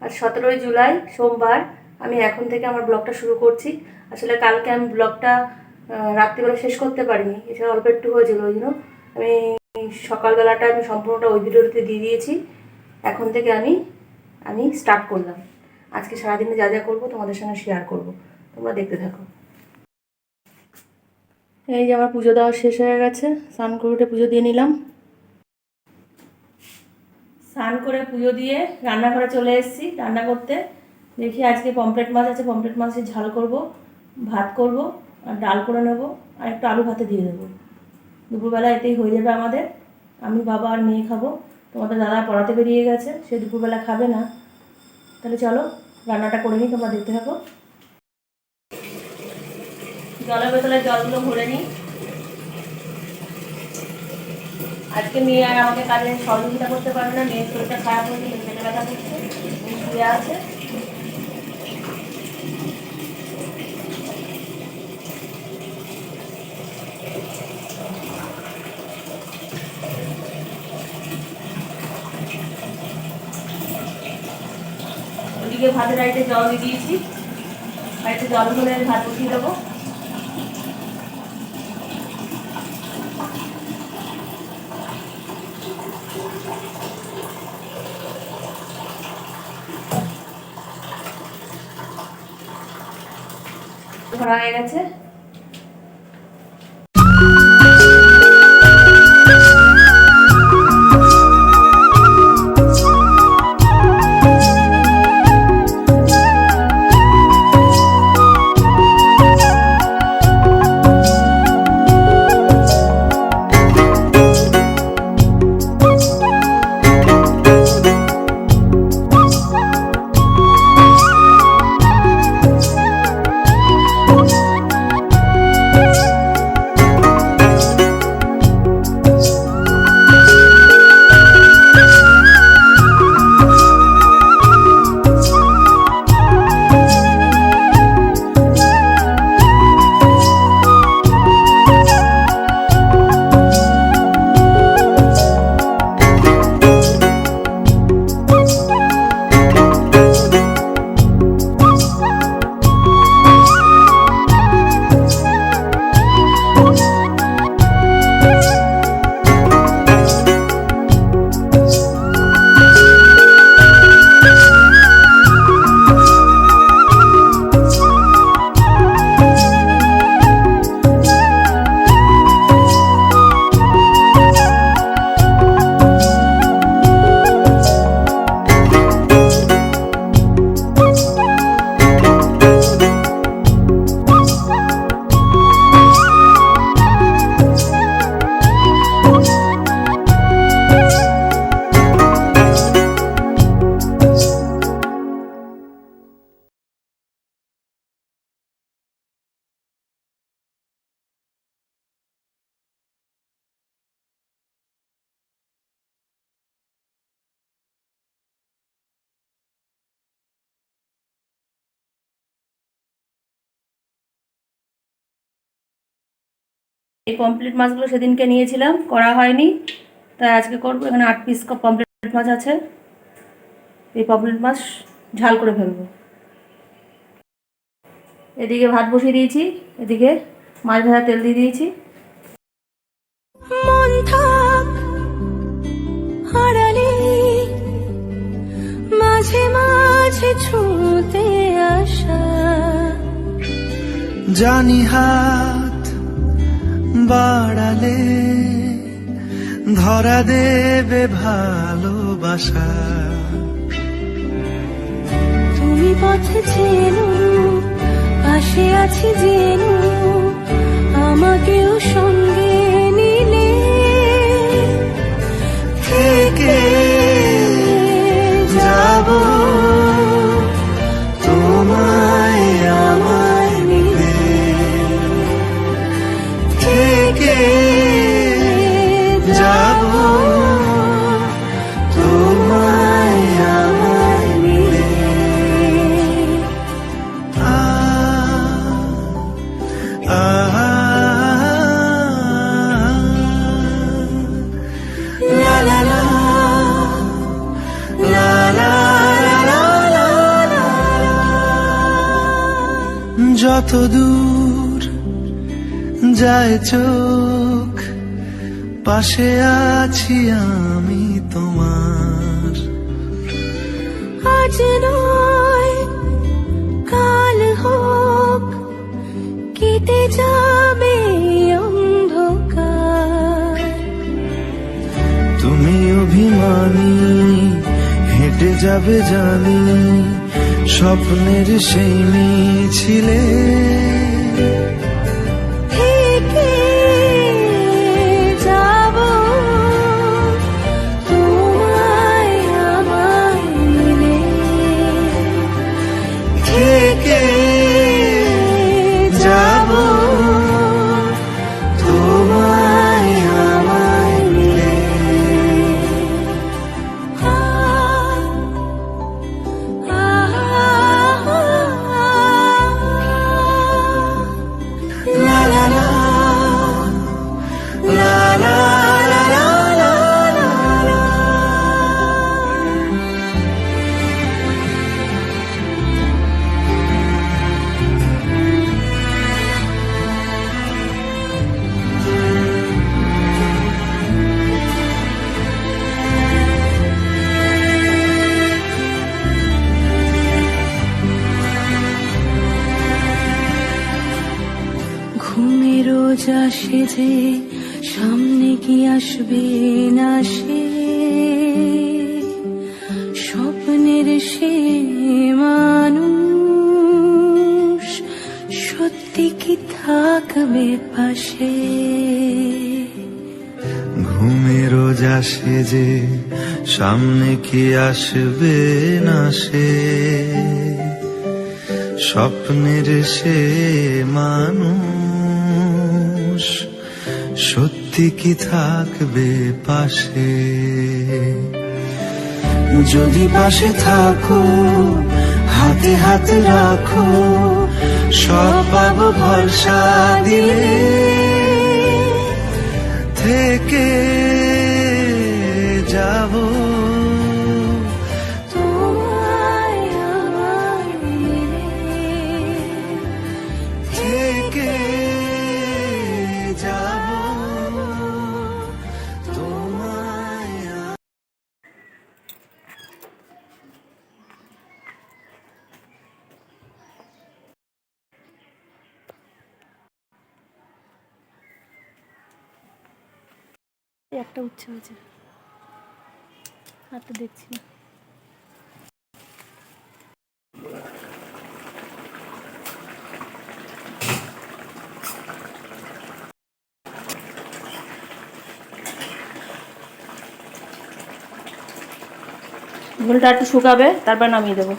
আর 17ই জুলাই সোমবার আমি এখন থেকে আমার ব্লগটা শুরু করছি। আসলে কালকে আমি ব্লগটা রাত্রিবেলা শেষ করতে পারিনি, এটা অল্প একটু হয়েছিল, ওই জন্য আমি সকালবেলাটা আমি সম্পূর্ণটা ওই ভিডিওতে দিয়ে দিয়েছি। এখন থেকে আমি স্টার্ট করলাম। আজকে সারাদিনে যা যা করবো তোমাদের সঙ্গে শেয়ার করব, তোমরা দেখতে থাকো। এই যে আমার পুজো দেওয়া শেষ হয়ে গেছে, স্নান করে উঠে পুজো দিয়ে নিলাম। স্নান করে পুজো দিয়ে রান্নাঘরে চলে এসেছি রান্না করতে। দেখি আজকে পমফ্রেট মাছ আছে, পমফ্রেট মাছের ঝাল করব, ভাত করব আর ডাল করে নেব, আর একটু আলু ভাতে দিয়ে দেবো। দুপুরবেলা এতেই হয়ে যাবে আমাদের। আমি বাবা আর মেয়ে খাবো, তোমাদের দাদা পড়াতে বেরিয়ে গেছে, সে দুপুরবেলা খাবে না। তাহলে চলো রান্নাটা করে নিই, তোমরা দেখতে থাকো। জলের বোতলে জলগুলো ভরে নিই। আজকে মেয়ে আর আমাকে কাজে সহযোগিতা করতে পারবে না, মেয়ের শরীরটা খারাপ হয়েছে, পেটে ব্যথা করছে, শুয়ে আছে। ওদিকে ভাতের হাঁড়িতে জল দিয়ে দিয়েছি, হাঁড়িতে জল হলে ভাত বসিয়ে দেবো। ভরা হয়ে গেছে। এই পমফ্রেট মাছগুলো সেদিনকে নিয়েছিলাম, করা হয়নি, তাই আজকে করবো। এখানে 8 পিস পমফ্রেট মাছ আছে, এই পমফ্রেট মাছ ঝাল করে ফেলবো। এদিকে ভাত বসিয়ে দিয়েছি, এদিকে মাছ ভাজা তেল দিয়ে দিয়েছি। মন থাক হারালে মাঝে মাঝে ছুঁতে আসা, জানি হাত বাড়ালে ধরা দেবে ভালোবাসা। তুমি পথে চেনো, পাশে আছি জেনো, আমাকেও সঙ্গে নিলে থেকে যাব তোমায় আমার মিলে, থেকে যাব তোমায় আমার মিলে। আ আ কত দূর যায় চোখ, পাশে আছি আমি তোমার। আজ নয় কাল হোক, কেটে যাবে অন্ধকার। তুমি অভিমানী হেঁটে যাবে জানি, স্বপ্নের সেই মিছিলে। থেকে যাব তোমায় আমায় মিলে, থেকে যাব তোমায় আমায় মিলে। লা লা লা, লা লা লা লা লা লা লা। ঘুমের রোজ আসে যে, সামনে কি আসবে না সে, স্বপ্নের সে মানুষ সত্যি কি থাকবে পাশে। ঘুমে রোজ আসে যে, সামনে কি আসবে না সে, স্বপ্নের সে মানুষ সত্যি কি থাকবে পাশে। যদি পাশে থাকো, হাতে হাতে রাখো, সব পাবো ভরসা দিলে। থেকে যাব তোমায় আমায় মিলে, থেকে যাব তোমায়। একটা উচ্ছে হয়েছে, আর তো দেখছি না। ঝোলটা একটু শুকাবে, তারপর নামিয়ে দেবো।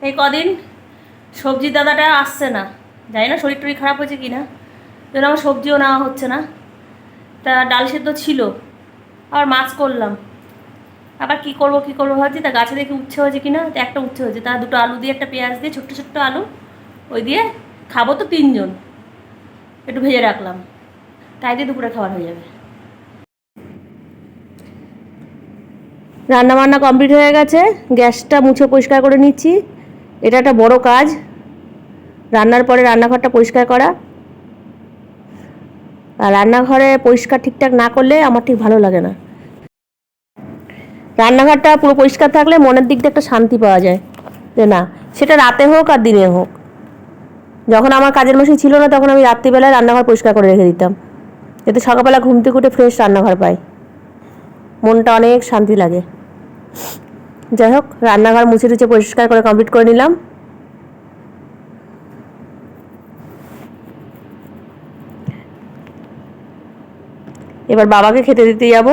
এই কদিন সবজি দাদাটা আসছে না, জানি না শরীর টরীর খারাপ হয়েছে কি না, যেন আমার সবজিও নেওয়া হচ্ছে না। তা ডাল সেদ্ধ ছিল, আবার মাছ করলাম, আবার কি করব ভাবছি। তা গাছে দেখে উচ্ছে হয়েছে কিনা, তো একটা উচ্ছে হয়েছে, তা দুটো আলু দিয়ে একটা পেঁয়াজ দিয়ে ছোট্ট ছোট্ট আলু ওই দিয়ে খাবো তো 3 জন, একটু ভেজে রাখলাম, তাই দিয়ে দুপুরে খাবার হয়ে যাবে। রান্না বান্না কমপ্লিট হয়ে গেছে, গ্যাসটা মুছে পরিষ্কার করে নিচ্ছি। এটা একটা বড় কাজ, রান্নার পরে রান্নাঘরটা পরিষ্কার করা। আর রান্নাঘরে পরিষ্কার ঠিকঠাক না করলে আমার ঠিক ভালো লাগে না। রান্নাঘরটা পুরো পরিষ্কার থাকলে মনের দিক দিয়ে একটা শান্তি পাওয়া যায়, যে না সেটা রাতে হোক আর দিনে হোক। যখন আমার কাজের মাসি ছিল না, তখন আমি রাত্রিবেলায় রান্নাঘর পরিষ্কার করে রেখে দিতাম, এতে সকালবেলা ঘুম থেকে উঠে ফ্রেশ রান্নাঘর পাই, মনটা অনেক শান্তি লাগে। যাই হোক, রান্নাঘর মুছে টুছে পরিষ্কার করে কমপ্লিট করে নিলাম। এবার বাবাকে খেতে দিতে যাব।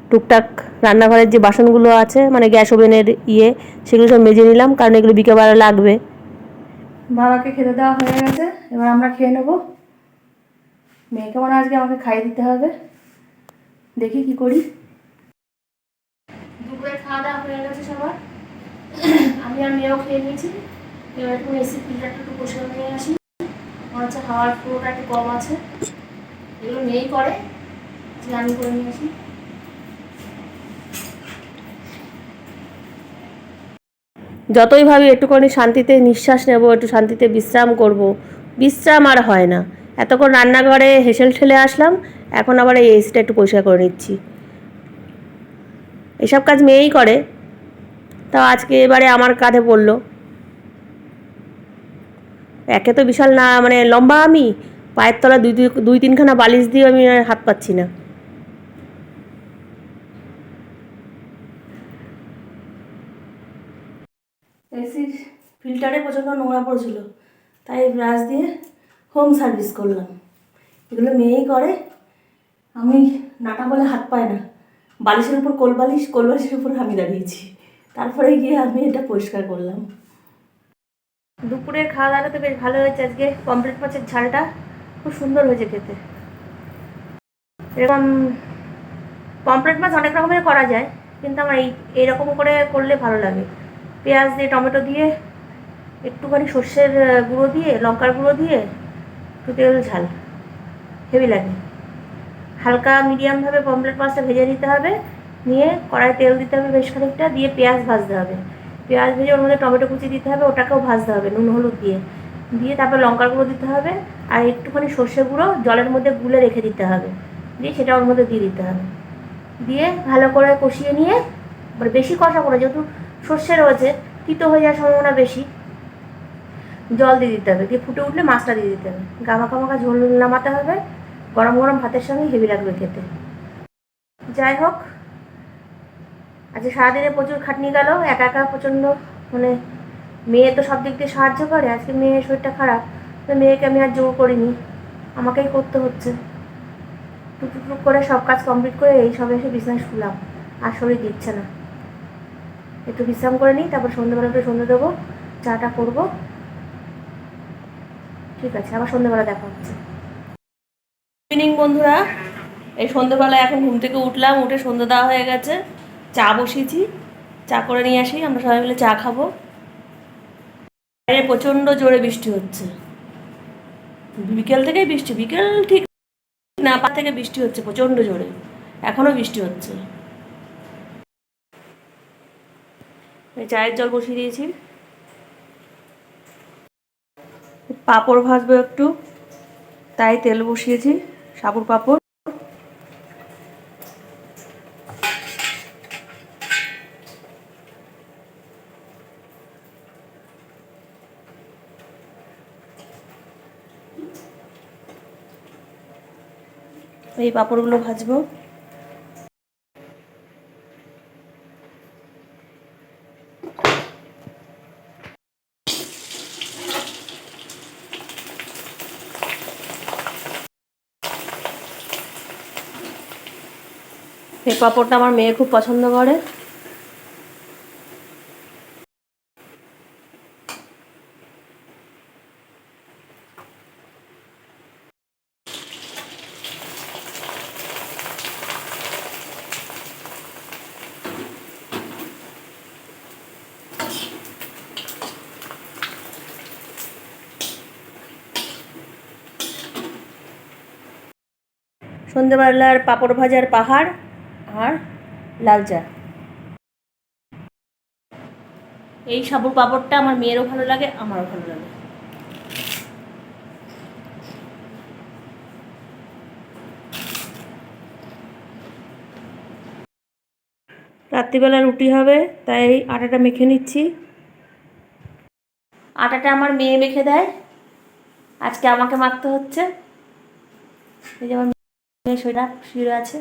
টুকটাক রান্নাঘরের যে বাসনগুলো আছে, মানে গ্যাস ওভেনের সেগুলো সব মেজে নিলাম, কারণ এগুলো বিকেলবেলা লাগবে। বাবাকে খেতে দেওয়া হয়ে গেছে, এবার আমরা খেয়ে নেবো। মেয়েকে মনে আজকে আমাকে খাইয়ে দিতে হবে, দেখি কি করি। দুপুরে খাওয়া দাওয়া হয়ে গেছে সবার, আমি আর মেয়েও খেয়ে নিয়েছি। এবার একটু এসি ফিল্টারটা একটু পরিষ্কার নিয়ে আসি, আমার হচ্ছে হাওয়ার ফ্লোটা একটু কম আছে, এগুলো মেয়েই করে, যে আমি করে নিয়ে আসি। যতই ভাবি একটুখানি শান্তিতে নিঃশ্বাস নেব, একটু শান্তিতে বিশ্রাম করব, বিশ্রাম আর হয় না। এতক্ষণ রান্নাঘরে হেসেল ঠেলে আসলাম, এখন আবার এই এসিটা একটু পরিষ্কার করে নিচ্ছি। এসব কাজ মেয়েই করে, তাও আজকে এবারে আমার কাঁধে পড়লো। একে তো বিশাল না মানে লম্বা, আমি পায়ের তলা দুই তিনখানা বালিশ দিয়ে আমি হাত পাচ্ছি না। এসির ফিল্টারে প্রচণ্ড নোংরা পড়েছিল, তাই ব্রাশ দিয়ে হোম সার্ভিস করলাম। এগুলো মেয়েই করে, আমি নাটা বলে হাত পায় না। বালিশের উপর কোলবালিশের উপর আমি দাঁড়িয়েছি, তারপরে গিয়ে আমি এটা পরিষ্কার করলাম। দুপুরের খাওয়া দাওয়াটা তো বেশ ভালো হয়েছে আজকে। পমফ্রেট মাছের ঝালটা খুব সুন্দর হয়েছে খেতে। এরকম পমফ্রেট মাছ অনেক রকমের করা যায়, কিন্তু আমার এইরকম করে করলে ভালো লাগে। পেঁয়াজ দিয়ে, টমেটো দিয়ে, একটুখানি সর্ষের গুঁড়ো দিয়ে, লঙ্কার গুঁড়ো দিয়ে, একটু তেল ঝাল, হেভি লাগে। হালকা মিডিয়ামভাবে পমফ্রেট মাছটা ভেজে নিতে হবে, নিয়ে কড়াই তেল দিতে হবে বেশ খানিকটা, দিয়ে পেঁয়াজ ভাজতে হবে। পেঁয়াজ ভেজে ওর মধ্যে টমেটো কুচি দিতে হবে, ওটাকেও ভাজতে হবে নুন হলুদ দিয়ে, দিয়ে তারপর লঙ্কার গুঁড়ো দিতে হবে, আর একটুখানি সর্ষে গুঁড়ো জলের মধ্যে গুলে রেখে দিতে হবে, দিয়ে সেটা ওর মধ্যে দিয়ে দিতে হবে। দিয়ে ভালো করে কষিয়ে নিয়ে, মানে বেশি কষা করে, যেহেতু সর্ষে রয়েছে তিতো হয়ে যাওয়ার সম্ভাবনা বেশি, জল দিয়ে দিতে হবে। দিয়ে ফুটে উঠলে মাছটা দিয়ে দিতে হবে, গামাখা ঝোল নামাতে হবে। গরম গরম ভাতের সঙ্গে হেভি লাগবে খেতে। যাই হোক, আজকে সারাদিনে প্রচুর খাটনি গেল, একা একা প্রচণ্ড, মানে মেয়ে তো সব দিক দিয়ে সাহায্য করে, আজকে মেয়ের শরীরটা খারাপ, তো মেয়েকে আমি আর জোর করিনি, আমাকেই করতে হচ্ছে। টুকটুক করে সব কাজ কমপ্লিট করে এই সবে এসে বিছানায় শুলাম, আর শরীর দিচ্ছে না। একটু বিশ্রাম করে নিই, তারপর সন্ধ্যেবেলা একটু সন্ধ্যে দেবো, চাটা করবো। ঠিক আছে, আবার সন্ধ্যেবেলা দেখা হচ্ছে। গুড ইভিনিং বন্ধুরা, এই সন্ধ্যেবেলা এখন ঘুম থেকে উঠলাম, উঠে সন্ধ্যে দেওয়া হয়ে গেছে, চা বসিয়েছি, চা করে নিয়ে আসি, আমরা সবাই মিলে চা খাবো। বাইরে প্রচণ্ড জোরে বৃষ্টি হচ্ছে, বিকেল থেকেই বৃষ্টি, বিকেল ঠিক না, 5 থেকে বৃষ্টি হচ্ছে প্রচণ্ড জোরে, এখনও বৃষ্টি হচ্ছে। চায়ের জল বসিয়ে দিয়েছি, পাঁপড় ভাজবো একটু, তাই তেল বসিয়েছি, সাবুর পাঁপড়। এই পাঁপড়গুলো ভাজবো। এই পাঁপড়টা আমার মেয়ে খুব পছন্দ করে। সন্ধ্যেবেলার পাঁপড় ভাজার পাহাড় আর লাল চা। এই সাবুর পাঁপড়টা আমার মেয়েরও ভালো লাগে, আমারও ভালো লাগে। রাত্রিবেলা রুটি হবে, তাই আটাটা মেখে নিচ্ছি। আটাটা আমার মেয়ে মেখে দেয়, আজকে আমাকে মাখতে হচ্ছে। এই যে আমার মেয়ে শুয়ে আছে।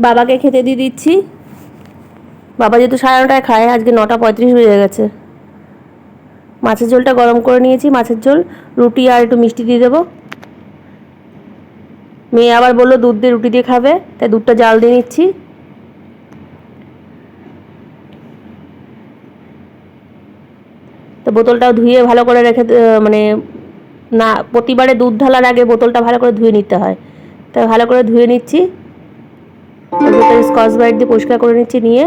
বাবাকে খেতে দিয়ে দিচ্ছি। বাবা যেহেতু 9:30টায় খায়, আজকে 9:35 বেজে গেছে। মাছের ঝোলটা গরম করে নিয়েছি, মাছের ঝোল, রুটি আর একটু মিষ্টি দিয়ে দেবো। মেয়ে আবার বললো দুধ দিয়ে রুটি দিয়ে খাবে, তাই দুধটা জাল দিয়ে নিচ্ছি। তো বোতলটাও ধুয়ে ভালো করে রেখে, মানে না, প্রতিবারে দুধ ঢালার আগে বোতলটা ভালো করে ধুয়ে নিতে হয়, তাই ভালো করে ধুয়ে নিচ্ছি। স্কচ ব্রাইট দিয়ে পরিষ্কার করে নিচ্ছি, নিয়ে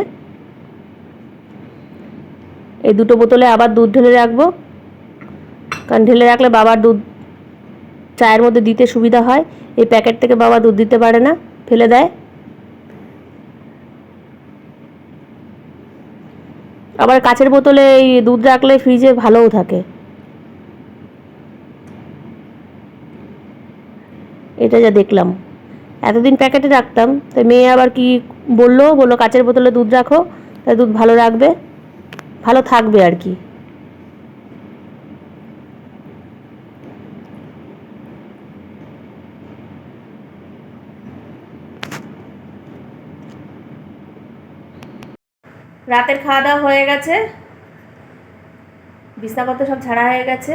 এই দুটো বোতলে আবার দুধ ঢেলে রাখবো, কারণ ঢেলে রাখলে বাবার দুধ চায়ের মধ্যে দিতে সুবিধা হয়। এই প্যাকেট থেকে বাবা দুধ দিতে পারে না, ফেলে দেয়। আবার কাচের বোতলে এই দুধ রাখলে ফ্রিজে ভালোও থাকে। এটা যা দেখলাম, এতদিন প্যাকেটে রাখতাম, তাই মেয়ে আবার কি বললো কাচের বোতলে দুধ রাখো, তাই দুধ ভালো রাখবে, ভালো থাকবে আর কি। রাতের খাওয়া দাওয়া হয়ে গেছে, বিছনাপত্র সব ঝাড়া হয়ে গেছে।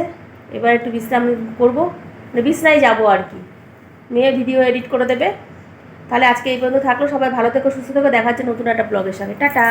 এবার একটু বিশ্রাম করবো, মানে বিছনায় যাবো আর কি। মেয়ে ভিডিও এডিট করে দেবে। তাহলে আজকে এই পর্যন্ত থাকলো। সবাই ভালো থেকো, সুস্থ থেকো, দেখা হচ্ছে নতুন একটা ব্লগের সঙ্গে। টাটা।